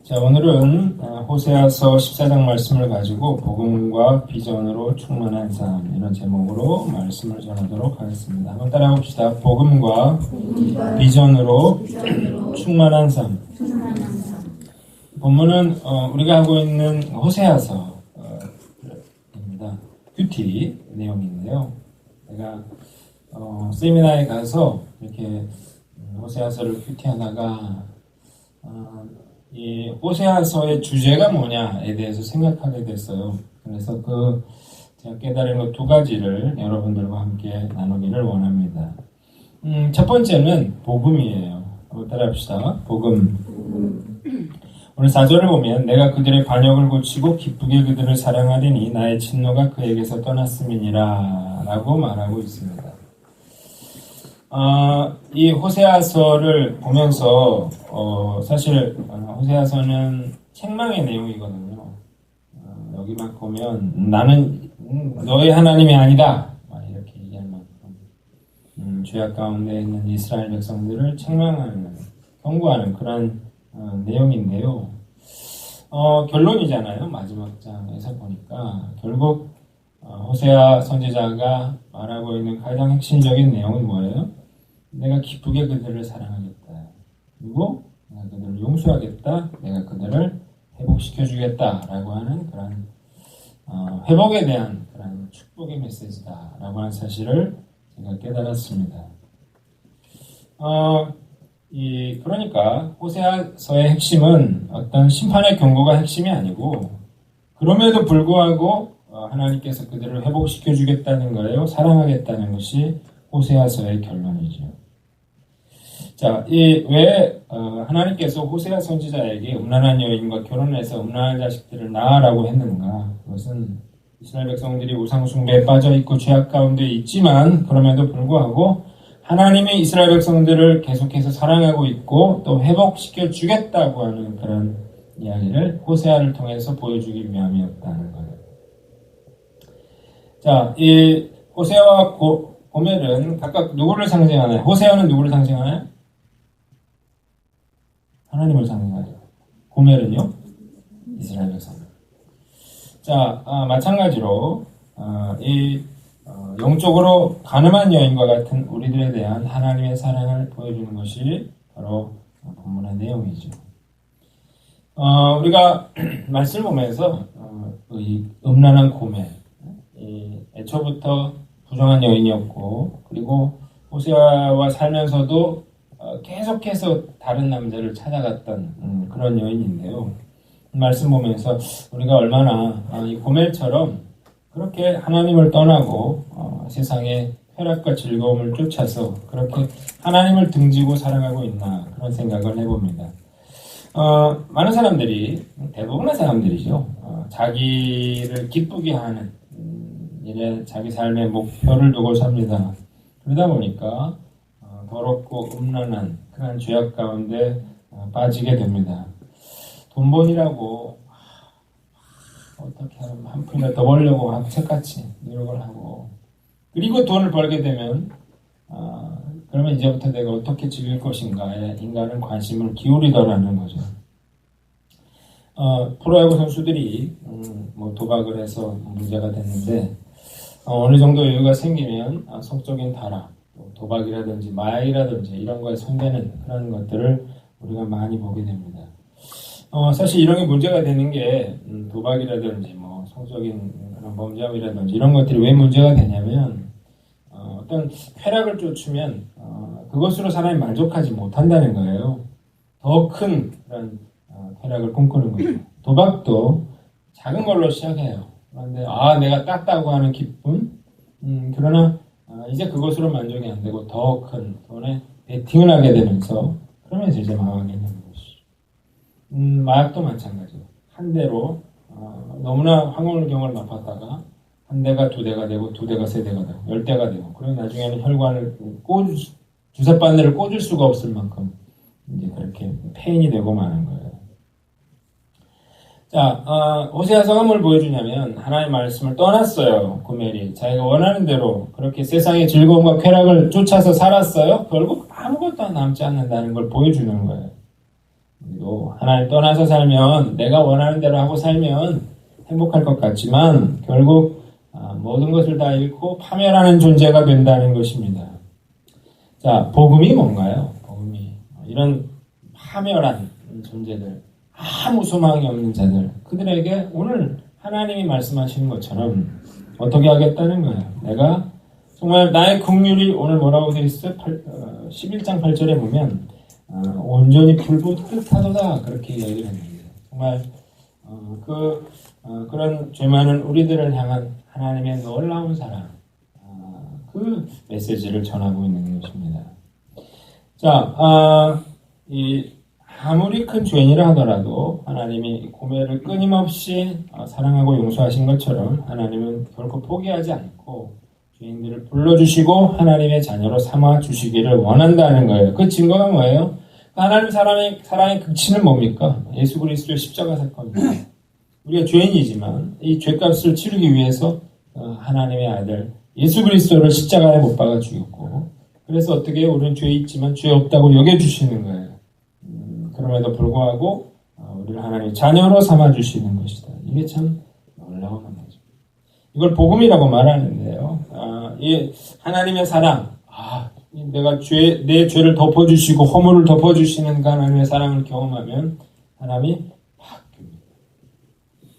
자, 오늘은 호세아서 14장 말씀을 가지고 복음과 비전으로 충만한 삶, 이런 제목으로 말씀을 전하도록 하겠습니다. 한번 따라해 봅시다. 복음과 비전으로 충만한 삶. 본문은 우리가 하고 있는 호세아서입니다. 큐티 내용인데요. 제가 세미나에 가서 이렇게 호세아서를 큐티하다가 이 호세아서의 주제가 뭐냐에 대해서 생각하게 됐어요. 그래서 제가 깨달은 것 두 가지를 여러분들과 함께 나누기를 원합니다. 첫 번째는 복음이에요. 한번 따라합시다. 복음. 오늘 4절을 보면 내가 그들의 반역을 고치고 기쁘게 그들을 사랑하리니 나의 진노가 그에게서 떠났음이니라 라고 말하고 있습니다. 이 호세아서를 보면서 사실 호세아서는 책망의 내용이거든요. 여기 막 보면 나는 너의 하나님이 아니다 이렇게 얘기할 만큼 죄악 가운데 있는 이스라엘 백성들을 책망하는, 경고하는 그런 내용인데요. 결론이잖아요. 마지막 장에서 보니까 결국 호세아 선지자가 말하고 있는 가장 핵심적인 내용은 뭐예요? 내가 기쁘게 그들을 사랑하겠다. 그리고 내가 그들을 용서하겠다. 내가 그들을 회복시켜주겠다. 라고 하는 그런 회복에 대한 그런 축복의 메시지다. 라고 하는 사실을 제가 깨달았습니다. 그러니까 호세아서의 핵심은 어떤 심판의 경고가 핵심이 아니고, 그럼에도 불구하고 하나님께서 그들을 회복시켜 주겠다는 거예요. 사랑하겠다는 것이 호세아서의 결론이죠. 자, 왜 하나님께서 호세아 선지자에게 음란한 여인과 결혼해서 음란한 자식들을 낳으라고 했는가? 그것은 이스라엘 백성들이 우상 숭배에 빠져 있고 죄악 가운데 있지만, 그럼에도 불구하고 하나님이 이스라엘 백성들을 계속해서 사랑하고 있고 또 회복시켜 주겠다고 하는 그런 이야기를 호세아를 통해서 보여주기 위함이었다는 거예요. 자, 이 호세아와 고멜은 각각 누구를 상징하나요? 호세아는 누구를 상징하나요? 하나님을 상징하죠. 고멜은요? 이스라엘 백성들. 자, 마찬가지로 영적으로 가늠한 여인과 같은 우리들에 대한 하나님의 사랑을 보여주는 것이 바로 본문의 내용이죠. 우리가 말씀을 보면서 이 음란한 고멜, 애초부터 부정한 여인이었고, 그리고 호세아와 살면서도 계속해서 다른 남자를 찾아갔던 그런 여인인데요. 말씀 보면서 우리가 얼마나 이 고멜처럼 그렇게 하나님을 떠나고 세상의 쾌락과 즐거움을 쫓아서 그렇게 하나님을 등지고 살아가고 있나, 그런 생각을 해봅니다. 많은 사람들이, 대부분의 사람들이죠, 자기를 기쁘게 하는 일에 자기 삶의 목표를 두고 삽니다. 그러다 보니까 더럽고 음란한 그런 죄악 가운데 빠지게 됩니다. 돈벌이라고 어떻게 하면 한 푼이라도 더 벌려고 악착같이 노력을 하고, 그리고 돈을 벌게 되면 그러면 이제부터 내가 어떻게 즐길 것인가에 인간은 관심을 기울이더라는 거죠. 프로야구 선수들이 도박을 해서 문제가 됐는데, 어느 정도 여유가 생기면 성적인 타락, 도박이라든지 마약이라든지 이런 거에 손대는 그런 것들을 우리가 많이 보게 됩니다. 사실 이런 게 문제가 되는 게 도박이라든지 성적인 그런 범죄함이라든지 이런 것들이 왜 문제가 되냐면, 어떤 쾌락을 쫓으면 그것으로 사람이 만족하지 못한다는 거예요. 더 큰 그런 쾌락을 꿈꾸는 거죠. 도박도 작은 걸로 시작해요. 그런데 내가 땄다고 하는 기쁨, 그러나 이제 그것으로 만족이 안 되고 더 큰 돈에 베팅을 하게 되면서, 그러면서 이제 망하게 되는 것이죠. 마약도 마찬가지예요. 한 대로 너무나 황홀경을 맛봤다가 한 대가 두 대가 되고, 두 대가 세 대가 되고, 10대가 되고, 그리고 나중에는 혈관을 주사바늘을 꽂을 수가 없을 만큼 이제 그렇게 폐인이 되고 마는 거예요. 자, 호세아서가 뭘 보여주냐면, 하나님의 말씀을 떠났어요. 고멜이 자기가 원하는 대로 그렇게 세상의 즐거움과 쾌락을 쫓아서 살았어요. 결국 아무것도 남지 않는다는 걸 보여주는 거예요. 우리도 하나님 떠나서 살면 내가 원하는 대로 하고 살면 행복할 것 같지만 결국 모든 것을 다 잃고 파멸하는 존재가 된다는 것입니다. 자, 복음이 뭔가요? 복음이 이런 파멸한 존재들, 아무 소망이 없는 자들, 그들에게 오늘 하나님이 말씀하시는 것처럼 어떻게 하겠다는 거예요. 내가 정말 나의 긍휼이 오늘 뭐라고 되어 있어요? 11장 8절에 보면 온전히 불붙듯 하도다 그렇게 얘기를 했는데 정말 그런 죄 많은 우리들을 향한 하나님의 놀라운 사랑, 그 메시지를 전하고 있는 것입니다. 자, 아무리 큰 죄인이라 하더라도 하나님이 고매를 끊임없이 사랑하고 용서하신 것처럼 하나님은 결코 포기하지 않고 죄인들을 불러주시고 하나님의 자녀로 삼아주시기를 원한다는 거예요. 그 증거가 뭐예요? 하나님 사랑의 극치는 뭡니까? 예수 그리스도의 십자가 사건입니다. 우리가 죄인이지만 이 죄값을 치르기 위해서 하나님의 아들 예수 그리스도를 십자가에 못 박아 죽였고, 그래서 어떻게 우리는 죄 있지만 죄 없다고 여겨주시는 거예요. 그럼에도 불구하고 우리를 하나님의 자녀로 삼아주시는 것이다. 이게 참 놀라운 거죠. 이걸 복음이라고 말하는데요. 이 하나님의 사랑, 내 죄를 덮어주시고 허물을 덮어주시는 그 하나님의 사랑을 경험하면 사람이 바뀝니다.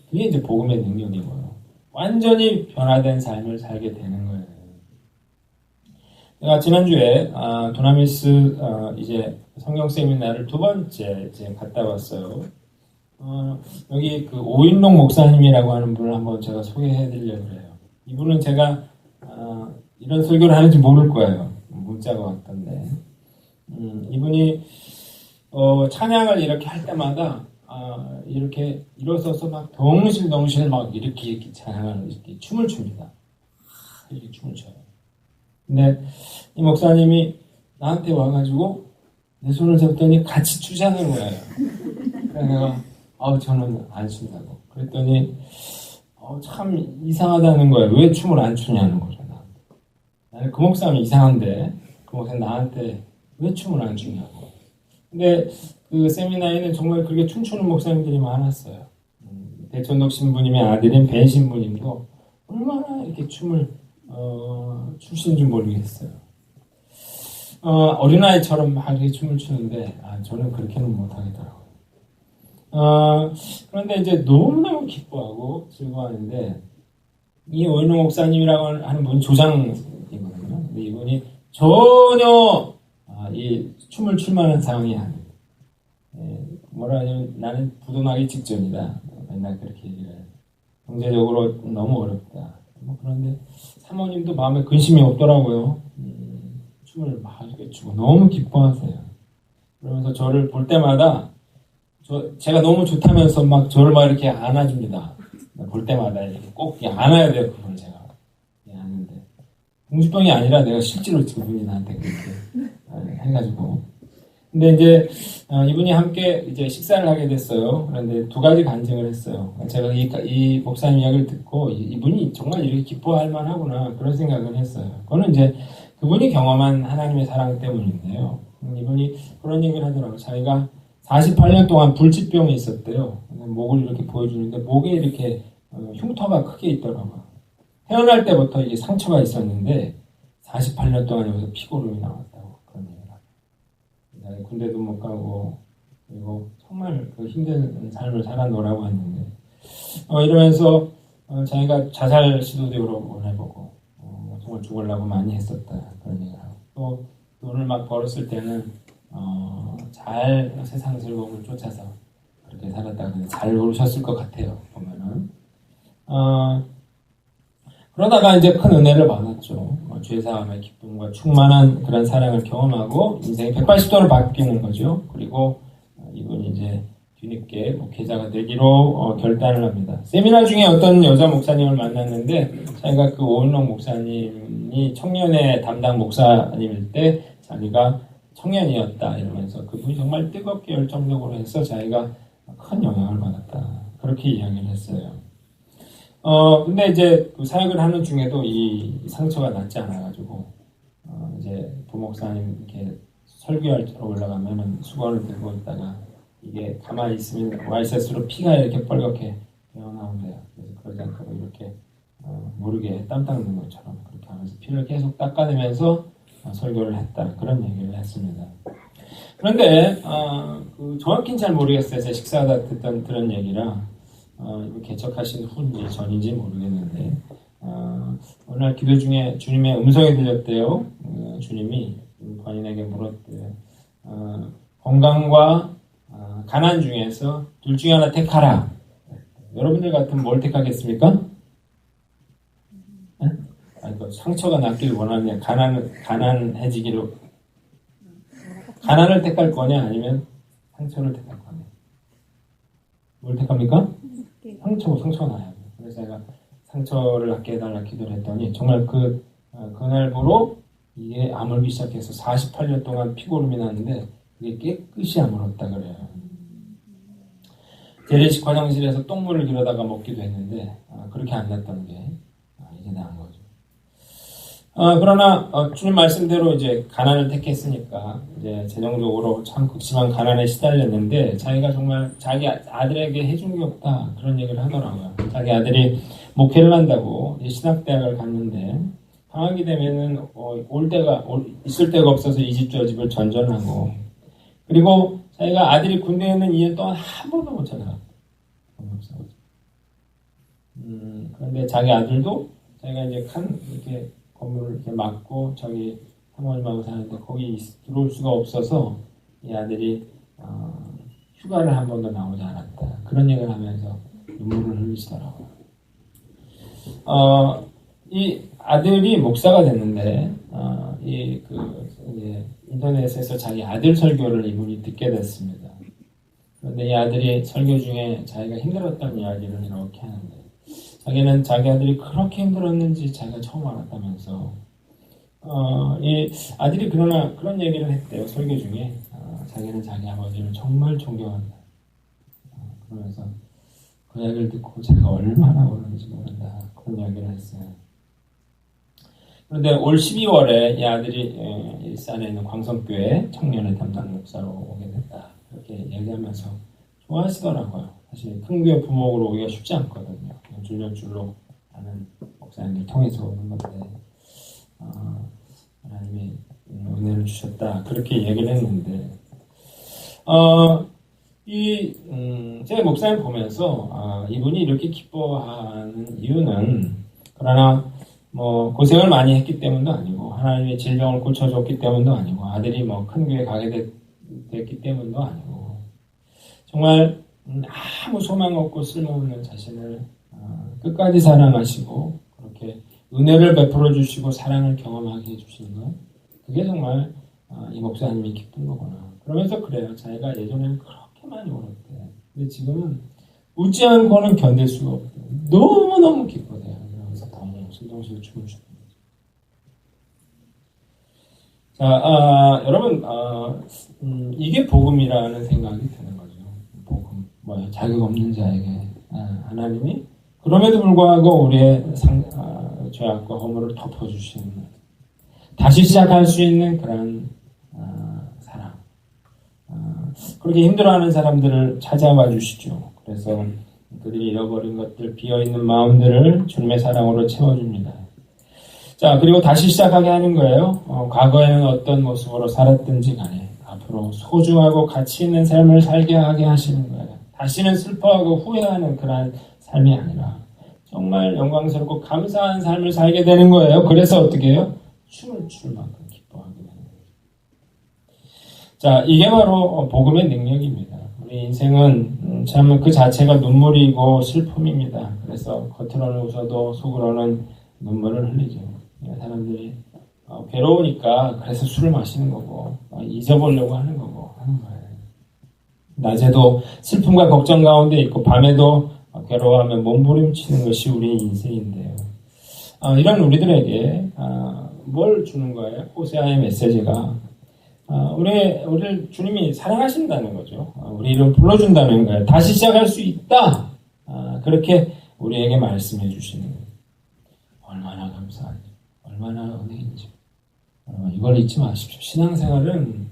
그게 이제 복음의 능력이고요. 완전히 변화된 삶을 살게 되는 거예요. 제가 지난주에 두나미스 이제 성경 세미나를 두 번째 이제 갔다 왔어요. 여기 그 오인록 목사님이라고 하는 분을 한번 제가 소개해드리려고 해요. 이분은 제가 이런 설교를 하는지 모를 거예요. 문자가 왔던데 이분이 찬양을 이렇게 할 때마다 이렇게 일어서서 막 덩실덩실 막 이렇게 찬양을 이렇게 춤을 춥니다. 이렇게 춤을 춰요. 근데 이 목사님이 나한테 와가지고 내 손을 잡더니 같이 추자는 거예요. 그래서 내가 저는 안 춘다고. 그랬더니 참 이상하다는 거예요. 왜 춤을 안 추냐는 거죠. 나는 그 목사님이 이상한데 그 목사님 나한테 왜 춤을 안 추냐고. 근데 그 세미나에는 정말 그렇게 춤추는 목사님들이 많았어요. 대천독 신부님의 아들인 벤 신부님도 얼마나 이렇게 춤을 추신지 모르겠어요. 어린아이처럼 막 이렇게 춤을 추는데 저는 그렇게는 못하겠더라고요. 그런데 이제 너무너무 기뻐하고 즐거워하는데 이 오인호 목사님이라고 하는 분이 조장이거든요. 근데 이분이 전혀 이 춤을 출 만한 상황이 아닙니다. 뭐라 하냐면 나는 부도나기 직전이다. 맨날 그렇게 얘기를 해요. 경제적으로 너무 어렵다. 그런데 사모님도 마음에 근심이 없더라고요. 춤을 막 이렇게 추고 너무 기뻐하세요. 그러면서 저를 볼 때마다 제가 너무 좋다면서 막 저를 막 이렇게 안아줍니다. 볼 때마다 이렇게 꼭 안아야 돼요. 그걸 제가 안는데 공주병이 아니라 내가 실제로 그분이 나한테 그렇게 해가지고. 근데 이제 이분이 함께 이제 식사를 하게 됐어요. 그런데 두 가지 간증을 했어요. 제가 이 목사님 이야기를 듣고 이분이 정말 이렇게 기뻐할 만하구나 그런 생각을 했어요. 그거는 이제 그분이 경험한 하나님의 사랑 때문인데요. 이분이 그런 얘기를 하더라고요. 자기가 48년 동안 불치병이 있었대요. 목을 이렇게 보여주는데 목에 이렇게 흉터가 크게 있더라고요. 태어날 때부터 이게 상처가 있었는데 48년 동안 여기서 피고름이 나왔다고 그런 얘기를 하고, 군대도 못 가고 그리고 정말 그 힘든 삶을 살아노라고 했는데 이러면서 자기가 자살 시도도 여러 번 해보고 정말 죽으려고 많이 했었다 그런 얘기를 하고, 또 돈을 막 벌었을 때는 잘 세상 즐거움을 쫓아서 그렇게 살았다. 잘 오르셨을 것 같아요. 보면은 그러다가 이제 큰 은혜를 받았죠. 죄사함의 기쁨과 충만한 그런 사랑을 경험하고 인생이 180도로 바뀌는 거죠. 그리고 이분이 이제 뒤늦게 목회자가 되기로 결단을 합니다. 세미나 중에 어떤 여자 목사님을 만났는데 자기가 그 오은록 목사님이 청년회 담당 목사님일 때 자기가 청년이었다 이러면서 그분이 정말 뜨겁게 열정적으로 해서 자기가 큰 영향을 받았다 그렇게 이야기를 했어요. 근데 이제 그 사역을 하는 중에도 이 상처가 낫지 않아가지고 이제 부목사님 이렇게 설교할 때 올라가면은 수건을 들고 있다가 이게 가만히 있으면 와이셔츠로 피가 이렇게 뻘겋게 배어나온대요. 그래서 그러지 않고 이렇게 모르게 땀 닦는 것처럼 그렇게 하면서 피를 계속 닦아내면서 설교를 했다. 그런 얘기를 했습니다. 그런데 정확히는 잘 모르겠어요. 제가 식사하다 들은 얘기라 이거 개척하신 후인지 전인지 모르겠는데 어느 날 기도 중에 주님의 음성이 들렸대요. 주님이 본인에게 물었대요. 건강과 가난 중에서 둘 중에 하나 택하라. 여러분들 같으면 뭘 택하겠습니까? 네? 상처가 낫기를 원하느냐, 가난해지기로, 가난을 택할 거냐, 아니면 상처를 택할 거냐? 뭘 택합니까? 상처가 나요. 그래서 제가 상처를 낫게 해달라 기도를 했더니, 정말 그날부로 이게 아물기 시작해서 48년 동안 피고름이 났는데, 그게 깨끗이 아물었다 그래요. 재래식 화장실에서 똥물을 기르다가 먹기도 했는데, 그렇게 안 났던 게, 이제 나은 거죠. 그러나 주님 말씀대로 이제 가난을 택했으니까 이제 재정적으로 참 극심한 가난에 시달렸는데 자기가 정말 자기 아들에게 해준 게 없다 그런 얘기를 하더라고요. 자기 아들이 목회를 한다고 신학대학을 갔는데 방학이 되면은 있을 데가 없어서 이 집 저 집을 전전하고 그리고 자기가 아들이 군대에 있는 2년 동안 한 번도 못 찾아갔어요. 그런데 자기 아들도 자기가 이제 이렇게 건물을 이렇게 막고 저기 사모님하고 사는데 거기 들어올 수가 없어서 이 아들이 휴가를 한 번도 나오지 않았다. 그런 얘기를 하면서 눈물을 흘리시더라고요. 이 아들이 목사가 됐는데 이제 인터넷에서 자기 아들 설교를 이분이 듣게 됐습니다. 그런데 이 아들이 설교 중에 자기가 힘들었던 이야기를 이렇게 하는데 자기는 자기 아들이 그렇게 힘들었는지 자기가 처음 알았다면서 이 아들이 그러나 그런 얘기를 했대요. 설교 중에 자기는 자기 아버지를 정말 존경한다. 그러면서 그 이야기를 듣고 제가 얼마나 울었는지 모른다. 그런 이야기를 했어요. 그런데 올 12월에 이 아들이 일산에 있는 광성교회 청년의 담당 목사로 오게 됐다. 그렇게 얘기하면서 좋아하시더라고요. 사실 큰 교회 부목으로 오기가 쉽지 않거든요. 줄줄로 아는 목사님들 통해서 오는 건데 하나님이 은혜를 주셨다. 그렇게 얘기를 했는데 제가 목사님 보면서 이분이 이렇게 기뻐하는 이유는 그러나 고생을 많이 했기 때문도 아니고 하나님의 질병을 고쳐줬기 때문도 아니고 아들이 큰 교회 가게 됐기 때문도 아니고 정말 아무 소망 없고 쓸모없는 자신을 끝까지 사랑하시고 그렇게 은혜를 베풀어 주시고 사랑을 경험하게 해주시는 것 그게 정말 이 목사님이 기쁜 거구나. 그러면서 그래요. 자기가 예전에는 그렇게 많이 울었대. 근데 지금은 웃지 않고는 견딜 수가 없대. 너무너무 기뻐해요. 그러면서 더 신동실 춤을 추는 거죠. 자, 여러분 이게 복음이라는 생각이 드는 거죠. 복음, 자격 없는 자에게 하나님이 그럼에도 불구하고 우리의 죄악과 허물을 덮어주시는 다시 시작할 수 있는 그런 사랑. 그렇게 힘들어하는 사람들을 찾아와 주시죠. 그래서 그들이 잃어버린 것들, 비어있는 마음들을 주님의 사랑으로 채워줍니다. 자, 그리고 다시 시작하게 하는 거예요. 과거에는 어떤 모습으로 살았든지 간에 앞으로 소중하고 가치 있는 삶을 살게 하게 하시는 거예요. 다시는 슬퍼하고 후회하는 그런 삶이 아니라 정말 영광스럽고 감사한 삶을 살게 되는 거예요. 그래서 어떻게 해요? 춤을 출 만큼 기뻐하게 되는 거예요. 자, 이게 바로 복음의 능력입니다. 우리 인생은 참 그 자체가 눈물이고 슬픔입니다. 그래서 겉으로는 웃어도 속으로는 눈물을 흘리죠. 사람들이 괴로우니까 그래서 술을 마시는 거고 잊어보려고 하는 거고 하는 거예요. 낮에도 슬픔과 걱정 가운데 있고 밤에도 괴로워하며 몸부림치는 것이 우리의 인생인데요. 이런 우리들에게 뭘 주는 거예요? 호세아의 메시지가 우리를 주님이 사랑하신다는 거죠. 우리를 불러준다는 거예요. 다시 시작할 수 있다. 그렇게 우리에게 말씀해 주시는 거예요. 얼마나 감사한지, 얼마나 은혜인지. 이걸 잊지 마십시오. 신앙생활은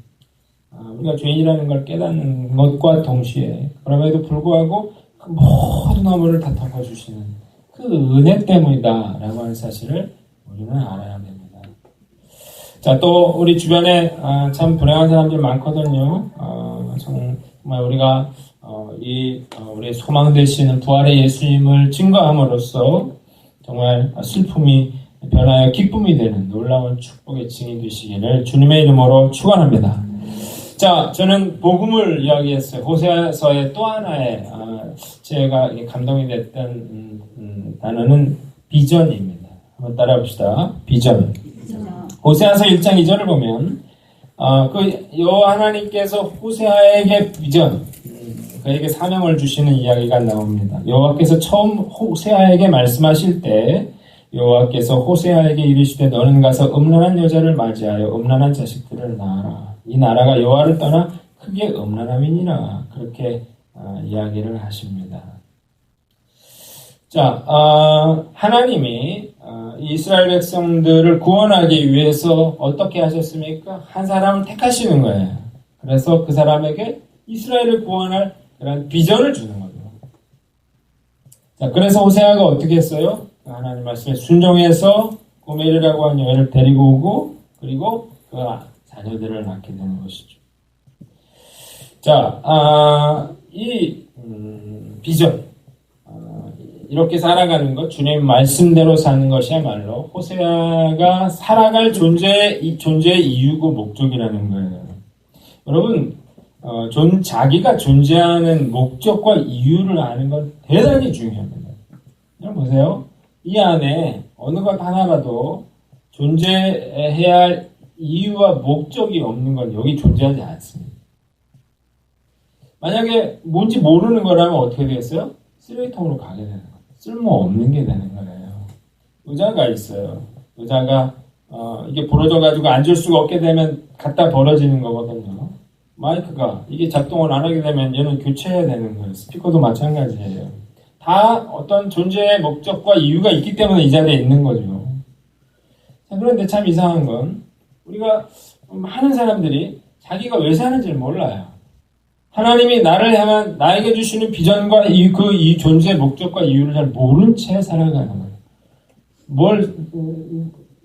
우리가 죄인이라는 걸 깨닫는 것과 동시에 그럼에도 불구하고 그 모든 허물을 다 덮어주시는 그 은혜 때문이다라고 하는 사실을 우리는 알아야 됩니다. 자, 또 우리 주변에 참 불행한 사람들이 많거든요. 정말 우리가 우리 소망 되시는 부활의 예수님을 증거함으로써 정말 슬픔이 변하여 기쁨이 되는 놀라운 축복의 증인 되시기를 주님의 이름으로 축원합니다. 자, 저는 복음을 이야기했어요. 호세아서의 또 하나의 제가 감동이 됐던 단어는 비전입니다. 한번 따라합시다. 비전. 호세아서 1장 2절을 보면 여호와 하나님께서 호세아에게 비전, 그에게 사명을 주시는 이야기가 나옵니다. 여호와께서 처음 호세아에게 말씀하실 때 여호와께서 호세아에게 이르시되 너는 가서 음란한 여자를 맞이하여 음란한 자식들을 낳아라. 이 나라가 여호와를 떠나 크게 음란함이니라. 그렇게 이야기를 하십니다. 자, 하나님이 이스라엘 백성들을 구원하기 위해서 어떻게 하셨습니까? 한 사람을 택하시는 거예요. 그래서 그 사람에게 이스라엘을 구원할 그런 비전을 주는 거죠. 자, 그래서 호세아가 어떻게 했어요? 하나님 말씀에 순종해서 고멜이라고 하는 여인을 데리고 오고 그리고 그 자녀들을 낳게 되는 것이죠. 자, 이 비전, 이렇게 살아가는 것, 주님 말씀대로 사는 것이야말로 호세아가 살아갈 존재의 이유고 목적이라는 거예요. 여러분, 자기가 존재하는 목적과 이유를 아는 건 대단히 중요합니다. 여러분 보세요. 이 안에 어느 것 하나라도 존재해야 할 이유와 목적이 없는 건 여기 존재하지 않습니다. 만약에 뭔지 모르는 거라면 어떻게 되겠어요? 쓰레기통으로 가게 되는 거예요. 쓸모없는 게 되는 거예요. 의자가 있어요. 의자가 이게 부러져가지고 앉을 수가 없게 되면 갖다 버려지는 거거든요. 마이크가 이게 작동을 안 하게 되면 얘는 교체해야 되는 거예요. 스피커도 마찬가지예요. 다 어떤 존재의 목적과 이유가 있기 때문에 이 자리에 있는 거죠. 자, 그런데 참 이상한 건 우리가 많은 사람들이 자기가 왜 사는지를 몰라요. 하나님이 나를 향한 나에게 주시는 비전과 이 존재의 목적과 이유를 잘 모른 채 살아가는 거예요. 뭘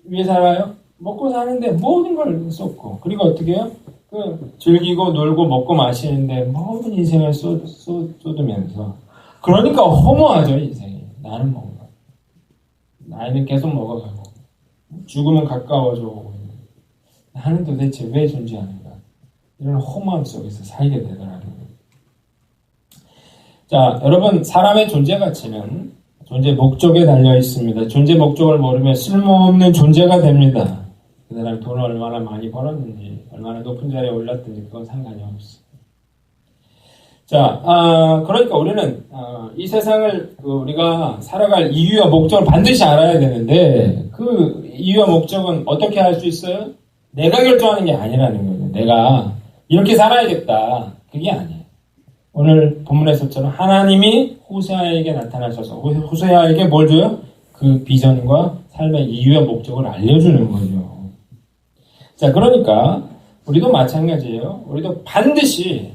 위해 살아요? 먹고 사는데 모든 걸 쏟고 그리고 어떻게 해요? 즐기고 놀고 먹고 마시는데 모든 인생을 쏟으면서 그러니까 허무하죠 인생이. 나는 뭔가 나이는 계속 먹어가고 죽음은 가까워져 오고 나는 도대체 왜 존재하는가 이런 허무함 속에서 살게 되더라고요. 자, 여러분 사람의 존재 가치는 존재 목적에 달려 있습니다. 존재 목적을 모르면 쓸모없는 존재가 됩니다. 그 사람이 돈을 얼마나 많이 벌었는지 얼마나 높은 자리에 올랐든지 그건 상관이 없어요. 자, 그러니까 우리는 이 세상을 우리가 살아갈 이유와 목적을 반드시 알아야 되는데 그 이유와 목적은 어떻게 알 수 있어요? 내가 결정하는 게 아니라는 거예요. 내가 이렇게 살아야겠다. 그게 아니에요. 오늘 본문에서처럼 하나님이 호세아에게 나타나셔서 호세아에게 뭘 줘요? 그 비전과 삶의 이유와 목적을 알려주는 거죠. 자, 그러니까 우리도 마찬가지예요. 우리도 반드시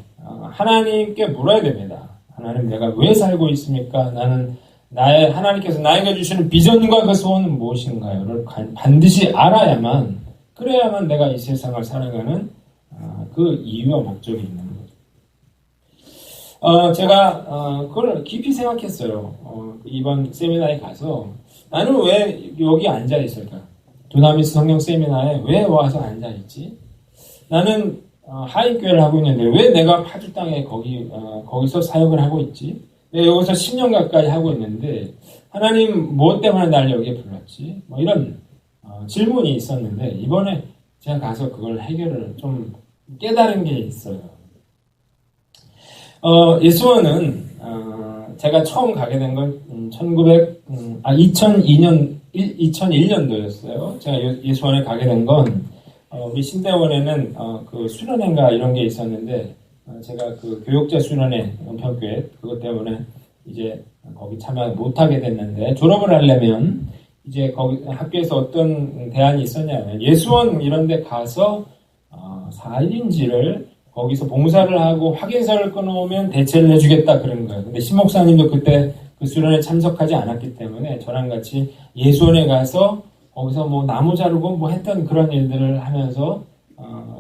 하나님께 물어야 됩니다. 하나님, 내가 왜 살고 있습니까? 나는 하나님께서 나에게 주시는 비전과 그 소원은 무엇인가요?를 반드시 알아야만, 그래야만 내가 이 세상을 살아가는 그 이유와 목적이 있는 거죠. 제가 그걸 깊이 생각했어요. 이번 세미나에 가서 나는 왜 여기 앉아 있을까? 두나미스 성경 세미나에 왜 와서 앉아 있지? 나는 하인교회를 하고 있는데 왜 내가 파주 땅에 거기서 사역을 하고 있지? 내가 여기서 10년 가까이 하고 있는데 하나님 무엇 때문에 날 여기에 불렀지? 뭐 이런 질문이 있었는데 이번에 제가 가서 그걸 해결을 좀 깨달은 게 있어요. 예수원은 제가 처음 가게 된 건 2001년도였어요. 제가 예수원에 가게 된 건 우리 신대원에는 그 수련회인가 이런 게 있었는데 제가 그 교육자 수련회 연평교회 그것 때문에 이제 거기 참여 못하게 됐는데 졸업을 하려면 이제 거기 학교에서 어떤 대안이 있었냐면 예수원 이런 데 가서 4일인지를 거기서 봉사를 하고 확인서를 끊어오면 대체를 해주겠다 그런 거예요. 근데 신 목사님도 그때 그 수련에 참석하지 않았기 때문에 저랑 같이 예수원에 가서 거기서 뭐 나무 자르고 뭐 했던 그런 일들을 하면서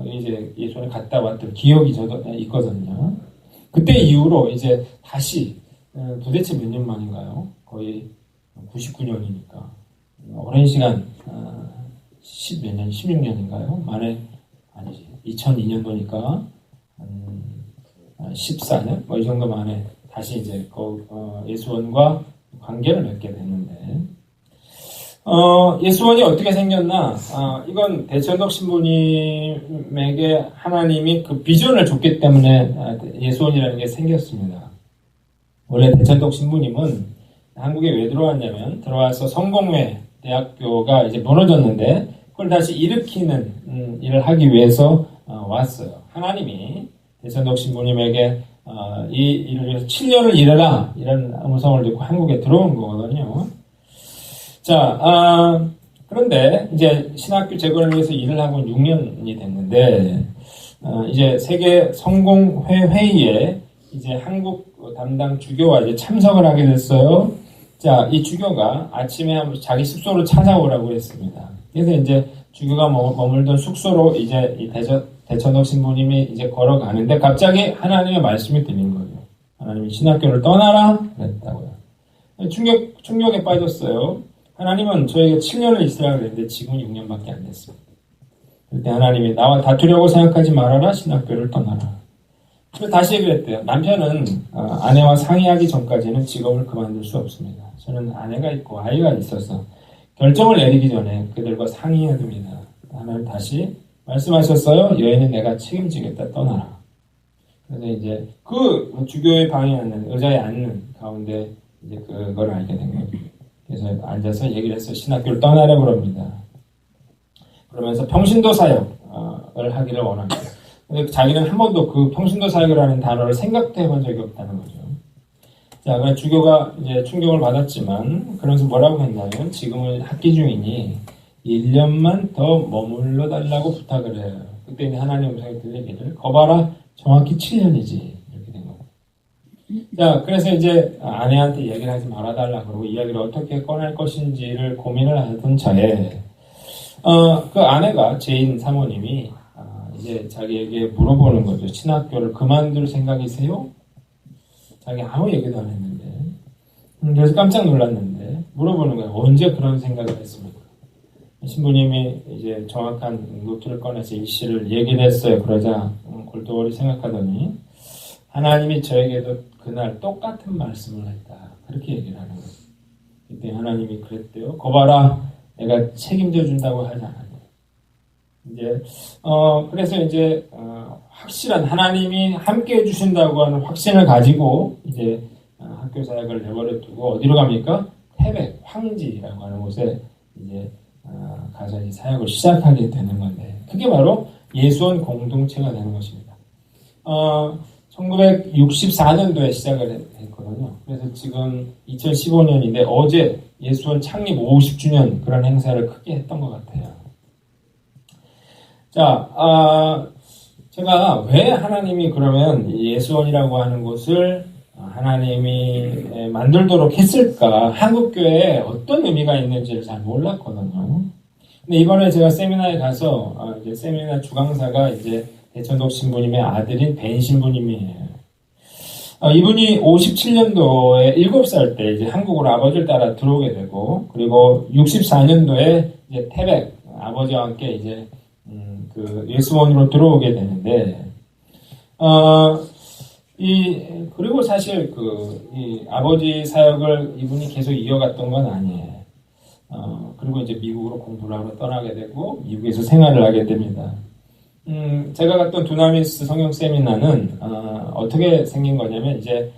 이제 예수원에 갔다 왔던 기억이 저도 있거든요. 그때 이후로 이제 다시 도대체 몇 년 만인가요? 거의 99년이니까 오랜 시간 10몇 년, 16년인가요? 만에 아니지 2002년도니까 14년 뭐 이 정도 만에 다시 이제 예수원과 관계를 맺게 됐는데 예수원이 어떻게 생겼나? 이건 대천덕 신부님에게 하나님이 그 비전을 줬기 때문에 예수원이라는 게 생겼습니다. 원래 대천덕 신부님은 한국에 왜 들어왔냐면 들어와서 성공회 대학교가 이제 무너졌는데 그걸 다시 일으키는 일을 하기 위해서 왔어요. 하나님이 대천덕 신부님에게 이 일을 위해서 7년을 일해라 이런 음성을 듣고 한국에 들어온 거거든요. 자, 그런데 이제 신학교 재건을 위해서 일을 하고 6년이 됐는데 이제 세계 성공회 회의에 이제 한국 담당 주교가 이제 참석을 하게 됐어요. 자, 이 주교가 아침에 자기 숙소로 찾아오라고 했습니다. 그래서 이제 주교가 머물던 숙소로 이제 이 대천덕 신부님이 이제 걸어가는데 갑자기 하나님의 말씀이 들린 거예요. 하나님이 신학교를 떠나라 그랬다고요. 충격에 빠졌어요. 하나님은 저에게 7년을 있으라 그랬는데 지금은 6년밖에 안 됐습니다. 그때 하나님이 나와 다투려고 생각하지 말아라 신학교를 떠나라. 그래서 다시 얘기를 했대요. 남편은 아내와 상의하기 전까지는 직업을 그만둘 수 없습니다. 저는 아내가 있고 아이가 있어서 결정을 내리기 전에 그들과 상의해야 됩니다. 하나님 다시 말씀하셨어요. 여인은 내가 책임지겠다 떠나라. 그래서 이제 그 주교의 방에 앉는 의자에 앉는 가운데 이제 그걸 알게 된 거예요. 그래서 앉아서 얘기를 해서 신학교를 떠나려고 합니다. 그러면서 평신도 사역을 하기를 원합니다. 근데 자기는 한 번도 그 평신도 사역이라는 단어를 생각도 해본 적이 없다는 거죠. 자, 그래 주교가 이제 충격을 받았지만 그러면서 뭐라고 했냐면 지금은 학기 중이니 1년만 더 머물러 달라고 부탁을 해요. 그때 이제 하나님 음성이 들리기를 거봐라 정확히 7년이지 이렇게 된 거예요. 자, 그래서 이제 아내한테 얘기를 하지 말아달라 그러고 이야기를 어떻게 꺼낼 것인지를 고민을 하던 차에 그 아내가 제인 사모님이 이제 자기에게 물어보는 거죠. 신학교를 그만둘 생각이세요? 자기 아무 얘기도 안 했는데 그래서 깜짝 놀랐는데 물어보는 거예요. 언제 그런 생각을 했습니까? 신부님이 이제 정확한 노트를 꺼내서 일시를 얘기를 했어요. 그러자 골똘히 생각하더니 하나님이 저에게도 그날 똑같은 말씀을 했다. 그렇게 얘기를 하는 거예요. 그때 하나님이 그랬대요. 거봐라, 내가 책임져 준다고 하지 않았냐. 이제 그래서 이제 확실한 하나님이 함께 해주신다고 하는 확신을 가지고 이제 학교 사역을 내버려 두고 어디로 갑니까? 태백 황지라고 하는 곳에 이제 가서 이 사역을 시작하게 되는 건데 그게 바로 예수원 공동체가 되는 것입니다. 1964년도에 시작을 했거든요. 그래서 지금 2015년인데 어제 예수원 창립 50주년 그런 행사를 크게 했던 것 같아요. 자, 제가 왜 하나님이 그러면 예수원이라고 하는 곳을 하나님이 만들도록 했을까? 한국교회에 어떤 의미가 있는지를 잘 몰랐거든요. 근데 이번에 제가 세미나에 가서 이제 세미나 주강사가 이제 대천덕 신부님의 아들인 벤 신부님이에요. 이분이 57년도에 7살 때 이제 한국으로 아버지를 따라 들어오게 되고 그리고 64년도에 이제 태백 아버지와 함께 이제 그 예수원으로 들어오게 되는데 그리고 사실 이 아버지 사역을 이분이 계속 이어갔던 건 아니에요. 그리고 이제 미국으로 공부를 하러 떠나게 되고 미국에서 생활을 하게 됩니다. 제가 갔던 두나미스 성경 세미나는 어떻게 생긴 거냐면 이제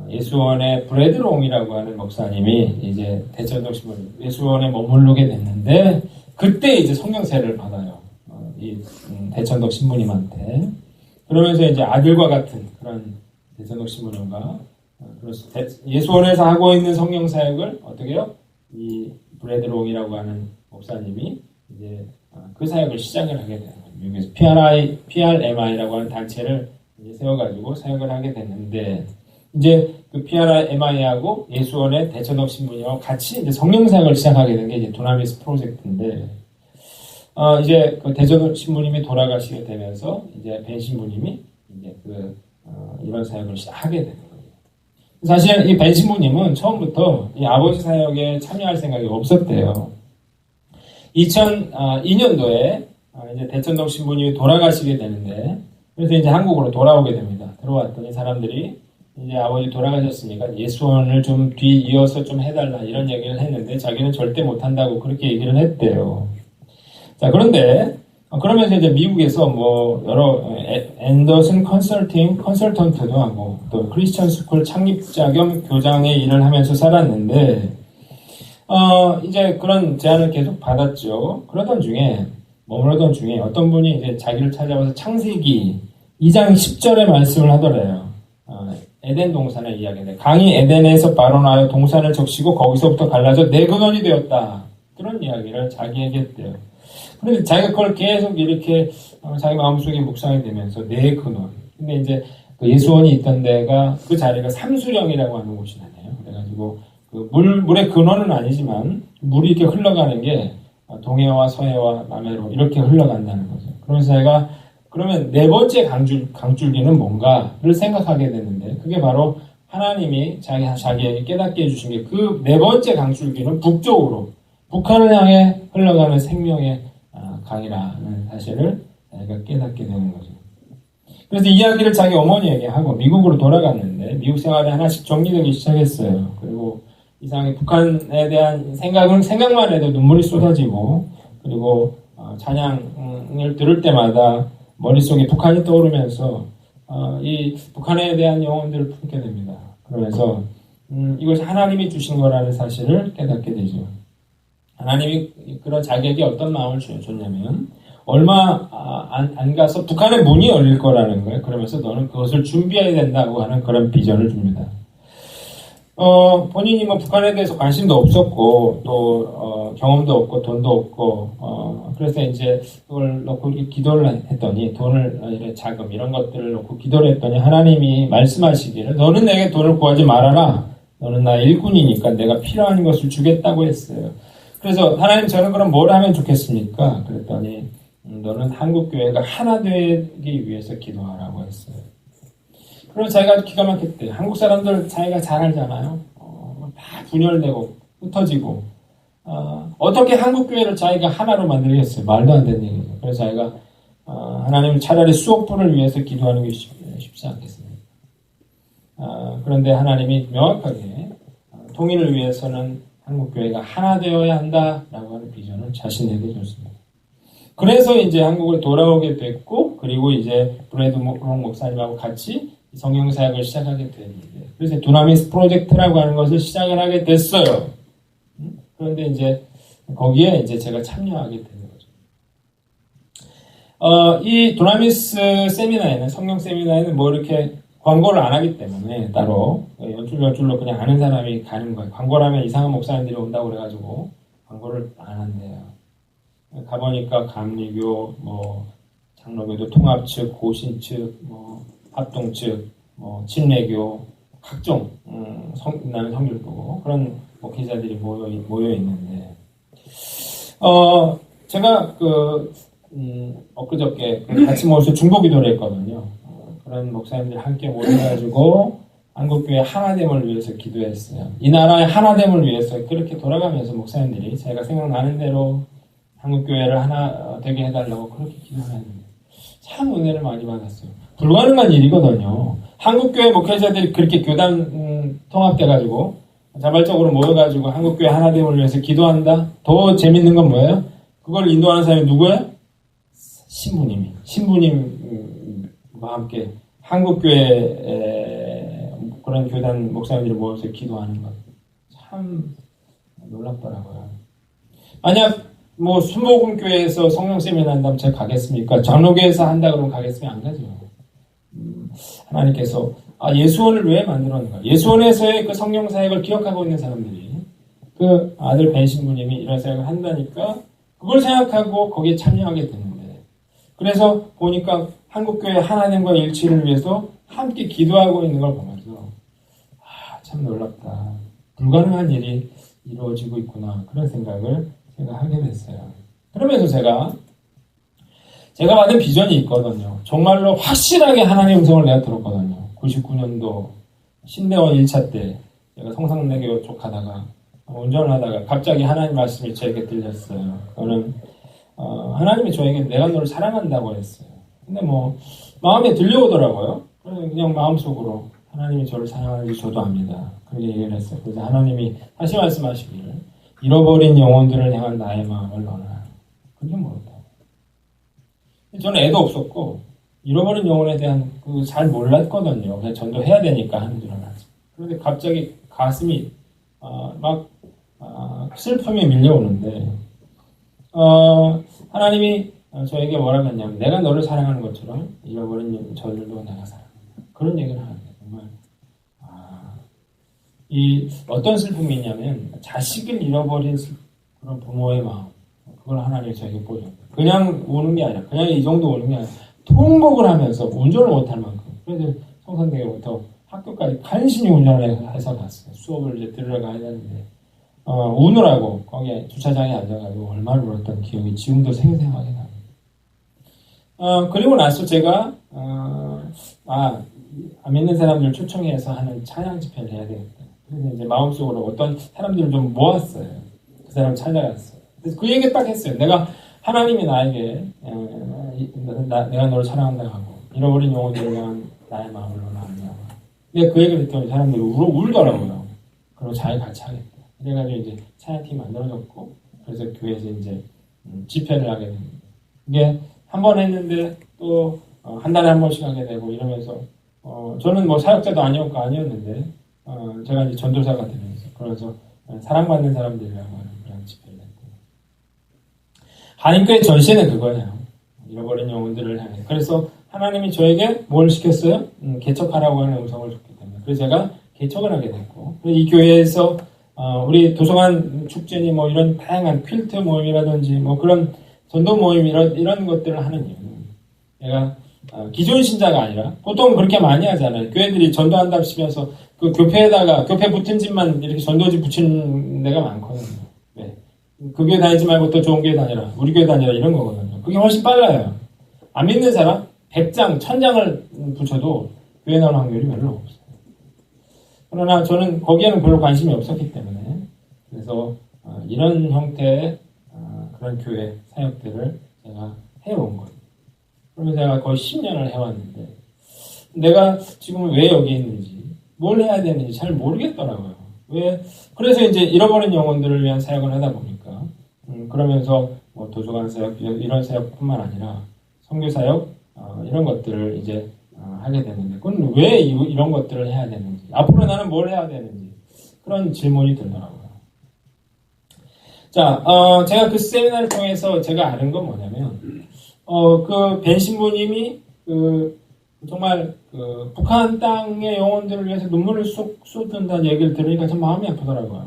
예수원의 브래드롱이라고 하는 목사님이 이제 대천덕 신부님 예수원에 머무르게 됐는데 그때 이제 성경세를 받아요. 이 대천덕 신부님한테. 그러면서 이제 아들과 같은 그런 대천덕 신부님과 예수원에서 하고 있는 성경 사역을 어떻게 해요? 이 브래드롱이라고 하는 목사님이 이제 그 사역을 시작을 하게 되는 거예요. 미국에서 PRMI라고 하는 단체를 이제 세워가지고 사역을 하게 됐는데, 이제 그 PRMI하고 예수원의 대천덕 신부님하고 같이 이제 성령 사역을 시작하게 된 게 이제 두나미스 프로젝트인데, 이제 그 대천덕 신부님이 돌아가시게 되면서 이제 벤 신부님이 이제 이런 사역을 시작하게 되는 거예요. 사실 이 벤 신부님은 처음부터 이 아버지 사역에 참여할 생각이 없었대요. 2002년도에 이제 대천덕 신부님이 돌아가시게 되는데, 그래서 이제 한국으로 돌아오게 됩니다. 들어왔더니 사람들이 이제 아버지 돌아가셨으니까 예수원을 좀 뒤이어서 좀 해달라 이런 얘기를 했는데, 자기는 절대 못한다고 그렇게 얘기를 했대요. 자, 그런데 그러면서 이제 미국에서 뭐 여러 앤더슨 컨설턴트도 하고 또 크리스천 스쿨 창립자 겸 교장의 일을 하면서 살았는데, 이제 그런 제안을 계속 받았죠. 그러던 중에 어떤 분이 이제 자기를 찾아와서 창세기 2장 10절의 말씀을 하더래요. 에덴 동산의 이야기인데, 강이 에덴에서 발원하여 동산을 적시고 거기서부터 갈라져 내 근원이 되었다. 그런 이야기를 자기에게 했대요. 그런데 자기가 그걸 계속 이렇게 자기 마음속에 묵상이 되면서 내 근원. 근데 이제 그 예수원이 있던 데가, 그 자리가 삼수령이라고 하는 곳이잖아요. 그래가지고 그 물의 근원은 아니지만 물이 이렇게 흘러가는 게 동해와 서해와 남해로 이렇게 흘러간다는 거죠. 그러면서 자기가 그러면 네 번째 강줄기는 뭔가를 생각하게 됐는데, 그게 바로 하나님이 자기에게 깨닫게 해주신 게, 그 네 번째 강줄기는 북쪽으로 북한을 향해 흘러가는 생명의 강이라는 사실을 자기가 깨닫게 되는 거죠. 그래서 이야기를 자기 어머니에게 하고 미국으로 돌아갔는데, 미국 생활이 하나씩 정리되기 시작했어요. 그리고 이상하게 북한에 대한 생각만 해도 눈물이 쏟아지고, 그리고 찬양을 들을 때마다 머릿속에 북한이 떠오르면서 이 북한에 대한 영혼들을 품게 됩니다. 그러면서 이것이 하나님이 주신 거라는 사실을 깨닫게 되죠. 하나님이 그런 자기에게 어떤 마음을 줬냐면, 얼마 안 가서 북한의 문이 열릴 거라는 거예요. 그러면서 너는 그것을 준비해야 된다고 하는 그런 비전을 줍니다. 본인이 뭐 북한에 대해서 관심도 없었고, 또 경험도 없고 돈도 없고, 그래서 이제 그걸 놓고 기도를 했더니, 자금 이런 것들을 놓고 기도를 했더니 하나님이 말씀하시기를, 너는 내게 돈을 구하지 말아라. 너는 나의 일꾼이니까 내가 필요한 것을 주겠다고 했어요. 그래서 하나님, 저는 그럼 뭘 하면 좋겠습니까? 그랬더니 너는 한국교회가 하나 되기 위해서 기도하라고 했어요. 그럼 자기가 기가 막혔대요. 한국 사람들 자기가 잘 알잖아요. 다 분열되고 흩어지고, 어떻게 한국교회를 자기가 하나로 만들겠어요? 말도 안 되는 얘기죠. 그래서 자기가 하나님, 차라리 수억분을 위해서 기도하는 게 쉽지 않겠습니까? 그런데 하나님이 명확하게 통일을 위해서는 한국교회가 하나 되어야 한다라고 하는 비전을 자신에게 줬습니다. 그래서 이제 한국을 돌아오게 됐고, 그리고 이제 브래드 목사님하고 같이 성경사역을 시작하게 됐는데, 그래서 두나미스 프로젝트라고 하는 것을 시작을 하게 됐어요. 그런데 이제 거기에 이제 제가 참여하게 되는 거죠. 이 두나미스 세미나에는, 성경 세미나에는 뭐 이렇게 광고를 안 하기 때문에 따로 연줄로 그냥 아는 사람이 가는 거예요. 광고를 하면 이상한 목사님들이 온다고 그래가지고 광고를 안 한대요. 가보니까 감리교, 뭐 장로교도 통합 측, 고신 측, 뭐 합동 측, 뭐 친례교, 각종 나는 성결교고 그런 목회자들이 모여 있는데, 제가 엊그저께 같이 모여서 중보기도를 했거든요. 그런 목사님들 함께 모여가지고 한국교회 하나됨을 위해서 기도했어요. 이 나라의 하나됨을 위해서 그렇게 돌아가면서 목사님들이 제가 생각나는 대로 한국교회를 하나 되게 해달라고 그렇게 기도했는데 참 은혜를 많이 받았어요. 불가능한 일이거든요. 한국교회 목회자들이 그렇게 교단 통합돼가지고 자발적으로 모여가지고 한국교회 하나됨을 위해서 기도한다? 더 재밌는 건 뭐예요? 그걸 인도하는 사람이 누구예요? 신부님과 함께 한국교회 그런 교단 목사님들이 모여서 기도하는 것 참 놀랍더라고요. 만약 뭐 순복음교회에서 성령 세미나 한다면 제가 가겠습니까? 장로교회에서 한다 그러면 가겠으면 안 가죠. 하나님께서 예수원을 왜 만들었는가? 예수원에서의 그 성령 사역을 기억하고 있는 사람들이, 그 아들 벤 신부님이 이런 사역을 한다니까 그걸 생각하고 거기에 참여하게 되는데, 그래서 보니까 한국교회 하나님과 일치를 위해서 함께 기도하고 있는 걸 보면서 참 놀랍다. 불가능한 일이 이루어지고 있구나. 그런 생각을 제가 하게 됐어요. 그러면서 제가 받은 비전이 있거든요. 정말로 확실하게 하나님의 음성을 내가 들었거든요. 99년도 신대원 1차 때 제가 성상내교 쪽 하다가 운전을 하다가 갑자기 하나님 말씀이 저에게 들렸어요. 저는 하나님이 저에게 내가 너를 사랑한다고 했어요. 근데 마음에 들려오더라고요. 그냥 마음속으로 하나님이 저를 사랑하는지 저도 압니다. 그렇게 얘기를 했어요. 그래서 하나님이 다시 말씀하시기를 잃어버린 영혼들을 향한 나의 마음을 넣어라. 그게 뭘까? 저는 애도 없었고 잃어버린 영혼에 대한 잘 몰랐거든요. 그냥 전도해야 되니까 하는 줄 알았어요. 그런데 갑자기 가슴이 슬픔이 밀려오는데 하나님이 저에게 뭐라고 했냐면 내가 너를 사랑하는 것처럼 잃어버린 저들도 내가 사랑한다. 그런 얘기를 하는데 정말 이 어떤 슬픔이 있냐면 자식을 잃어버린 그런 부모의 마음 그걸 하나님이 저에게 보여줘요. 그냥 우는 게 아니라 그냥 이 정도 우는 게 아니라 통곡을 하면서 운전을 못할 만큼 그래서 성산대교부터 학교까지 간신히 운전을 해서 갔어요. 수업을 이제 들으러 가야 되는데 우느라고 거기에 주차장에 앉아가지고 얼마나 울었던 기억이 지금도 생생하게 납니다. 그리고 나서 제가 안 믿는 사람들을 초청해서 하는 찬양 집회를 해야 되겠다. 그래서 이제 마음속으로 어떤 사람들을 좀 모았어요. 그 사람 찾아갔어요. 그래서 그 얘기 딱 했어요. 내가 하나님이 나에게 내가 너를 사랑한다고 하고 잃어버린 영혼들을 향한 나의 마음을 너는 아느냐고. 근데 그 얘기를 했더니 사람들이 울더라고요. 그리고 잘 같이 하겠다. 그래가지고 이제 찬양팀 만들어졌고 그래서 교회에서 이제 집회를 하게 됩니다. 이게 한 번 했는데 또 한 달에 한 번씩 하게 되고 이러면서 저는 사역자도 아니었는데 제가 이제 전도사가 되면서 그래서 사랑받는 사람들이라고 하는 그런 집회를 했고 한인교회 전시는 그거예요. 잃어버린 영혼들을 향해. 그래서 하나님이 저에게 뭘 시켰어요? 개척하라고 하는 음성을 줬기 때문에 그래서 제가 개척을 하게 됐고 이 교회에서 우리 도서관 축제니 이런 다양한 퀼트 모임이라든지 그런 전도 모임 이런 것들을 하는 이유는 내가 기존 신자가 아니라 보통 그렇게 많이 하잖아요. 교회들이 전도한답시면서 그 교회 붙은 집만 이렇게 전도지 붙이는 데가 많거든요. 네. 그 교회 다니지 말고 또 좋은 교회 다니라, 우리 교회 다니라 이런 거거든요. 그게 훨씬 빨라요. 안 믿는 사람 100장, 1000장을 붙여도 교회 나올 확률이 별로 없어요. 그러나 저는 거기에는 별로 관심이 없었기 때문에 그래서 이런 형태의 그런 교회 사역들을 제가 해온 거예요. 그러면 제가 거의 10년을 해왔는데 내가 지금 왜 여기 있는지 뭘 해야 되는지 잘 모르겠더라고요. 그래서 이제 잃어버린 영혼들을 위한 사역을 하다 보니까 그러면서 도서관 사역 이런 사역뿐만 아니라 선교 사역 이런 것들을 이제 하게 됐는데 그건 왜 이런 것들을 해야 되는지 앞으로 나는 뭘 해야 되는지 그런 질문이 들더라고요. 자, 제가 그 세미나를 통해서 제가 아는 건 뭐냐면 그 벤 신부님이 정말 북한 땅의 영혼들을 위해서 눈물을 쏟는다는 얘기를 들으니까 참 마음이 아프더라고요.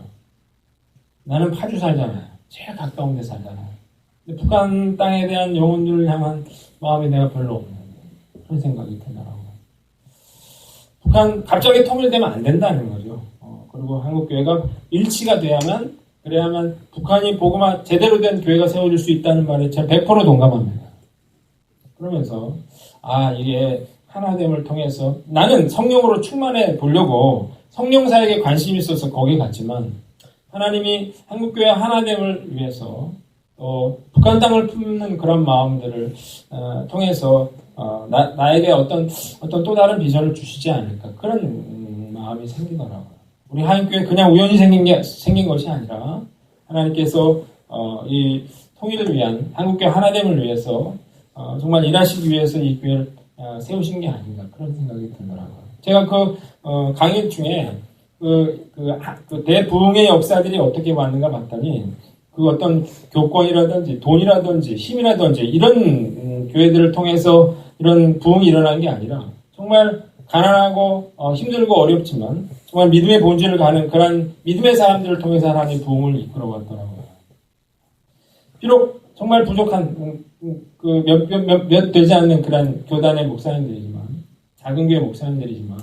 나는 파주 살잖아요. 제일 가까운 데 살잖아요. 근데 북한 땅에 대한 영혼들을 향한 마음이 내가 별로 없는데 그런 생각이 들더라고요. 북한 갑자기 통일되면 안 된다는 거죠. 그리고 한국교회가 일치가 그래야만 북한이 복음화 제대로 된 교회가 세워질 수 있다는 말에 제가 100% 동감합니다. 그러면서 이게 하나됨을 통해서 나는 성령으로 충만해 보려고 성령사역에 관심이 있어서 거기 갔지만 하나님이 한국교회 하나됨을 위해서 북한 땅을 품는 그런 마음들을 통해서 나에게 어떤 또 다른 비전을 주시지 않을까 그런 마음이 생기더라고요. 우리 한인교회 그냥 우연히 생긴 것이 아니라 하나님께서 이 통일을 위한 한국교회 하나됨을 위해서 정말 일하시기 위해서 이 교회를 세우신 게 아닌가 그런 생각이 들더라고요. 제가 강의 중에 대부흥의 역사들이 어떻게 왔는가 봤더니 어떤 교권이라든지 돈이라든지 힘이라든지 이런 교회들을 통해서 이런 부흥이 일어난 게 아니라 정말 가난하고 힘들고 어렵지만 정말 믿음의 본질을 가는 그런 믿음의 사람들을 통해서 하나님의 부흥을 이끌어 왔더라고요. 비록 정말 부족한 그 몇 되지 않는 그런 교단의 목사님들이지만 작은 교회 목사님들이지만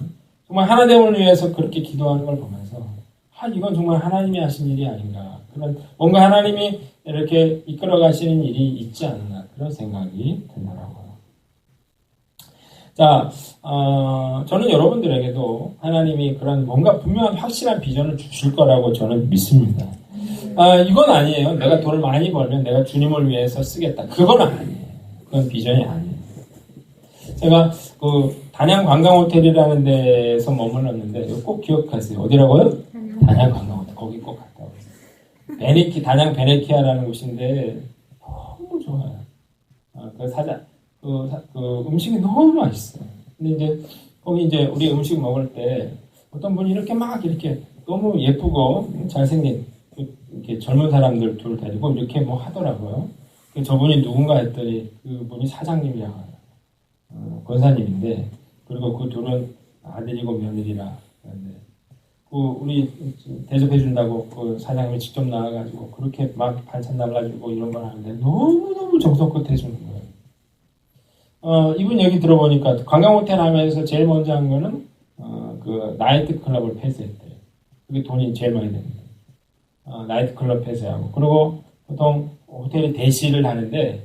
정말 하나됨을 위해서 그렇게 기도하는 걸 보면서 이건 정말 하나님이 하신 일이 아닌가 그런 뭔가 하나님이 이렇게 이끌어 가시는 일이 있지 않나 그런 생각이 들더라고요. 자, 저는 여러분들에게도 하나님이 그런 뭔가 분명한 확실한 비전을 주실 거라고 저는 믿습니다. 이건 아니에요. 내가 돈을 많이 벌면 내가 주님을 위해서 쓰겠다. 그건 아니에요. 그건 비전이 아니에요. 제가 그 단양 관광호텔이라는 데서 머물렀는데 꼭 기억하세요. 어디라고요? 단양 관광호텔. 거기 꼭 갔다 오세요. 단양 베네키아라는 곳인데 너무 좋아요. 그 음식이 너무 맛있어요. 근데 이제 거기 이제 우리 음식 먹을 때 어떤 분이 이렇게 너무 예쁘고 잘생긴 이렇게 젊은 사람들 둘 데리고 이렇게 뭐 하더라고요. 저분이 누군가 했더니 그분이 사장님이라고 하더라고요. 권사님인데 그리고 그 둘은 아들이고 며느리라 그런데 우리 대접해 준다고 그 사장님이 직접 나와가지고 그렇게 막 반찬 달라주고 이런 걸 하는데 너무너무 정성껏 해주는 거예요. 이분 얘기 들어보니까 관광호텔 하면서 제일 먼저 한 거는 그 나이트 클럽을 폐쇄했대요. 그게 돈이 제일 많이 됩니다. 나이트 클럽 폐쇄하고 그리고 보통 호텔이 대시를 하는데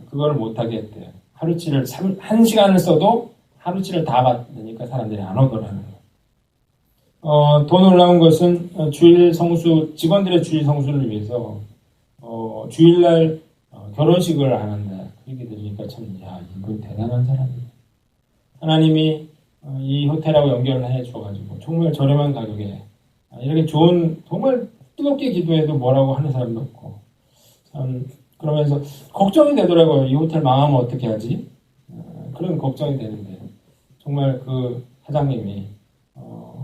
그거를 못하게 했대요. 하루치를 1시간을 써도 하루치를 다 받으니까 사람들이 안 오더라는 거예요. 더 놀라운 것은 직원들의 주일 성수를 위해서 주일날 결혼식을 하는다. 그렇게 들으니까 참 이분 대단한 사람이에요. 하나님이 이 호텔하고 연결을 해줘가지고 정말 저렴한 가격에 이렇게 좋은 정말 뜨겁게 기도해도 뭐라고 하는 사람도 없고 참 그러면서 걱정이 되더라고요. 이 호텔 망하면 어떻게 하지? 그런 걱정이 되는데 정말 그 사장님이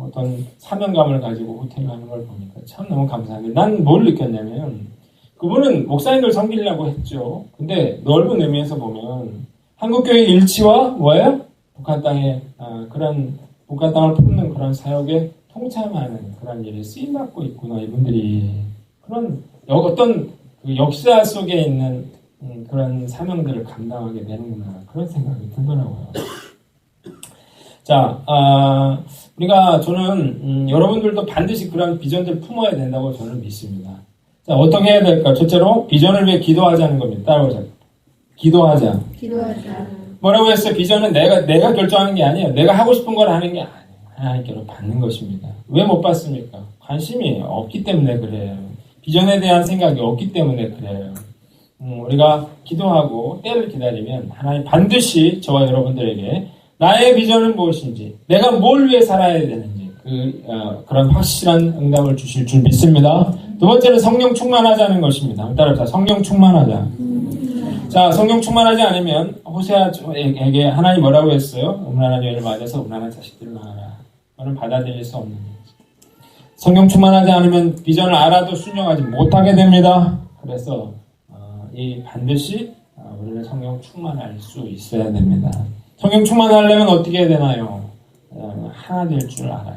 어떤 사명감을 가지고 호텔을 하는 걸 보니까 참 너무 감사한데 난 뭘 느꼈냐면 그분은 목사님들 섬기려고 했죠. 근데 넓은 의미에서 보면 한국교회 일치와 뭐예요? 북한 땅에 그런 북한 땅을 품는 그런 사역에 통참하는 그런 일에 쓰임받고 있구나. 이분들이 그런 어떤 그 역사 속에 있는 그런 사명들을 감당하게 되는구나. 그런 생각이 들더라고요. 자, 저는 여러분들도 반드시 그런 비전들을 품어야 된다고 저는 믿습니다. 자, 어떻게 해야 될까? 첫째로 비전을 위해 기도하자는 겁니다. 따라오자. 기도하자. 뭐라고 했어요? 비전은 내가 결정하는 게 아니에요. 내가 하고 싶은 걸 하는 게 아니에요. 하나님께로 받는 것입니다. 왜 못 받습니까? 관심이 없기 때문에 그래요. 비전에 대한 생각이 없기 때문에 그래요. 우리가 기도하고 때를 기다리면 하나님 반드시 저와 여러분들에게 나의 비전은 무엇인지, 내가 뭘 위해 살아야 되는지 그런 확실한 응답을 주실 줄 믿습니다. 두 번째는 성령 충만하자는 것입니다. 따라서 성령 충만하자. 자, 성령 충만하지 않으면 호세아에게 하나님 뭐라고 했어요? 음란한 여인을 맞아서 음란한 자식들을 낳아라. 그거는 받아들일 수 없는 거지. 성령 충만하지 않으면 비전을 알아도 순종하지 못하게 됩니다. 그래서 반드시 우리는 성령 충만할 수 있어야 됩니다. 성령 충만하려면 어떻게 해야 되나요? 하나 될 줄 알아요.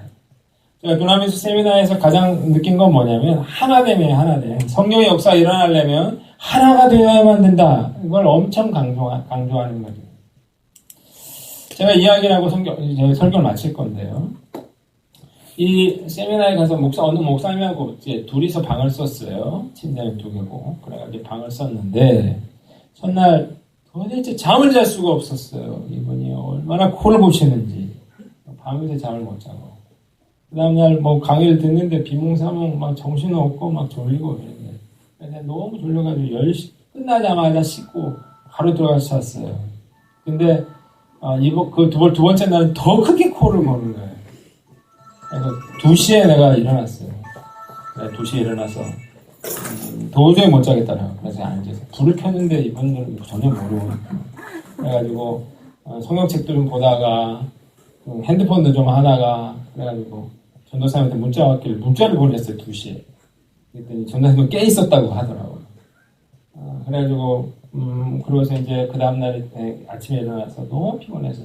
제가 두나미스 세미나에서 가장 느낀 건 뭐냐면 하나됨이에요. 하나됨. 성령의 역사가 일어나려면 하나가 되어야만 된다. 이걸 엄청 강조하는 거죠. 제가 이야기를 하고 설교를 마칠 건데요. 이 세미나에 가서 어느 목사님하고 이제 둘이서 방을 썼어요. 침대는 2개고. 그래가지고 방을 썼는데 첫날 도대체 잠을 잘 수가 없었어요. 이분이 얼마나 코를 고치는지. 밤새 잠을 못 자고. 그 다음날 강의를 듣는데 비몽사몽 막 정신없고 막 졸리고 그랬는데. 그래서 너무 졸려가지고 10시 끝나자마자 씻고 바로 들어가서 잤어요. 근데 두 번째 날은 더 크게 코를 고는 거예요. 그래서 2시에 내가 일어났어요. 2시에 일어나서 도저히 못 자겠더라고요. 그래서 앉아서 불을 켰는데 이분들은 전혀 모르고 그래가지고 성경책도 좀 보다가 핸드폰도 좀 하다가 그래가지고 전도사님한테 문자 왔길래 문자를 보냈어요. 2시에. 그랬더니 전도사님도 깨 있었다고 하더라고요. 그래가지고 그러고서 이제 그 다음날 아침에 일어나서 너무 피곤해서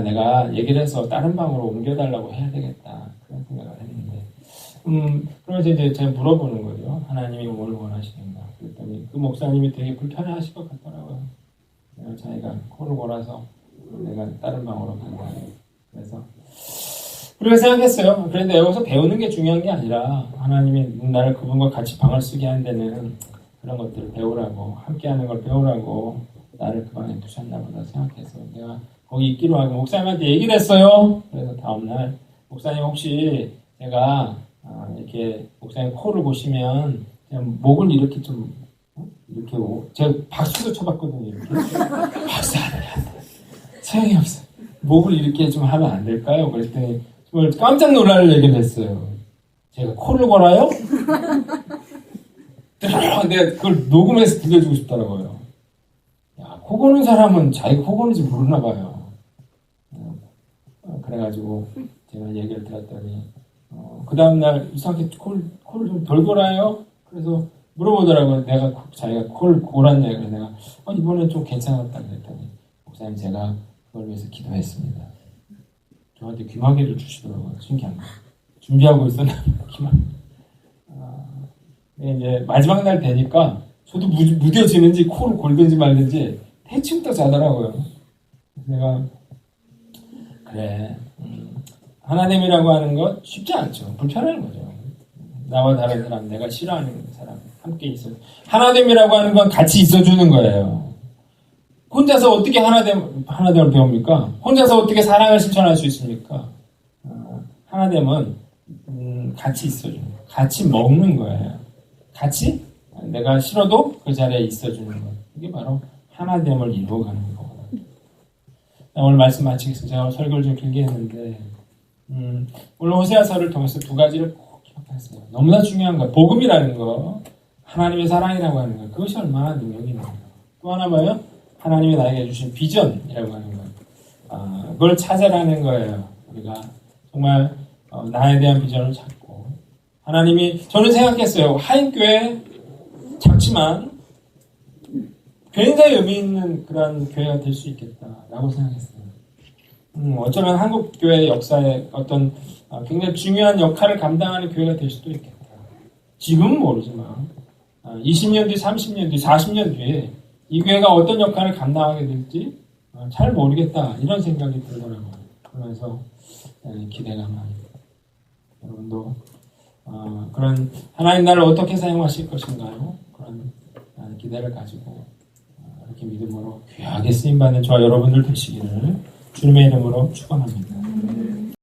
내가 얘기를 해서 다른 방으로 옮겨달라고 해야 되겠다. 그런 생각을 했는데 그러면서 이제 제가 물어보는 거죠. 하나님이 뭘 원하시는가. 그랬더니 그랬더니 그 목사님이 되게 불편해하실 것 같더라고요. 내가 자기가 코를 골아서 내가 다른 방으로 간다. 그래서 우리가 생각했어요. 그런데 여기서 배우는 게 중요한 게 아니라 하나님이 나를 그분과 같이 방을 쓰게 한 데는 그런 것들을 배우라고, 함께하는 걸 배우라고 나를 그 방에 두셨나 보다 생각해서 내가 거기 있기로 하고 목사님한테 얘기를 했어요. 그래서 다음날 목사님 혹시 제가 이렇게 목사님 코를 보시면 그냥 목을 이렇게 좀 이렇게 제가 박수도 쳐봤거든요. 이렇게 박수 안 해. 소용이 없어. 목을 이렇게 좀 하면 안 될까요? 그랬더니 정말 깜짝 놀랄 얘기를 했어요. 제가 코를 골아요? 내가 그걸 녹음해서 들려주고 싶더라고요. 야, 코 고는 사람은 자기가 코 고는지 모르나 봐요. 그래가지고 제가 얘기를 들었더니 그 다음날 이상하게 코를 좀 덜 골아요? 그래서 물어보더라고요. 자기가 코를 골았냐. 그래서 내가 이번엔 좀 괜찮았다 그랬더니 목사님 제가 그걸 위해서 기도했습니다. 저한테 귀마개를 주시더라고요. 신기한 거. 준비하고 있었나 귀마개. 이제 마지막 날 되니까 저도 무뎌지는지 코를 골든지 말든지 대충 또 자더라고요. 내가 그래 하나님이라고 하는 것 쉽지 않죠. 불편한 거죠. 나와 다른 사람, 내가 싫어하는 사람 함께 있어. 하나됨이라고 하는 건 같이 있어주는 거예요. 혼자서 어떻게 하나됨을 배웁니까? 혼자서 어떻게 사랑을 실천할 수 있습니까? 하나됨은 같이 있어주는 거예요. 같이 먹는 거예요. 같이 내가 싫어도 그 자리에 있어주는 것. 이게 바로 하나됨을 이루어가는 거거든요. 오늘 말씀 마치겠습니다. 제가 설교를 좀 길게 했는데 오늘 호세아서를 통해서 두 가지를 꼭 기억했어요. 너무나 중요한 거, 복음이라는 거, 하나님의 사랑이라고 하는 거, 그것이 얼마나 능력이 있는 거예요. 또 하나 뭐예요? 하나님이 나에게 주신 비전이라고 하는 거, 그걸 찾아라는 거예요. 우리가 정말 나에 대한 비전을 찾고 하나님이 저는 생각했어요. 하인교회 작지만 굉장히 의미 있는 그런 교회가 될 수 있겠다라고 생각했어요. 어쩌면 한국 교회 역사에 어떤 굉장히 중요한 역할을 감당하는 교회가 될 수도 있겠다. 지금은 모르지만 20년 뒤, 30년 뒤, 40년 뒤에 이 교회가 어떤 역할을 감당하게 될지 잘 모르겠다 이런 생각이 들더라고요. 그러면서 기대가 많이. 여러분도 그런 하나님 나를 어떻게 사용하실 것인가요? 그런 기대를 가지고 이렇게 믿음으로 귀하게 쓰임받는 저와 여러분들 되시기를 주님의 이름으로 축원합니다.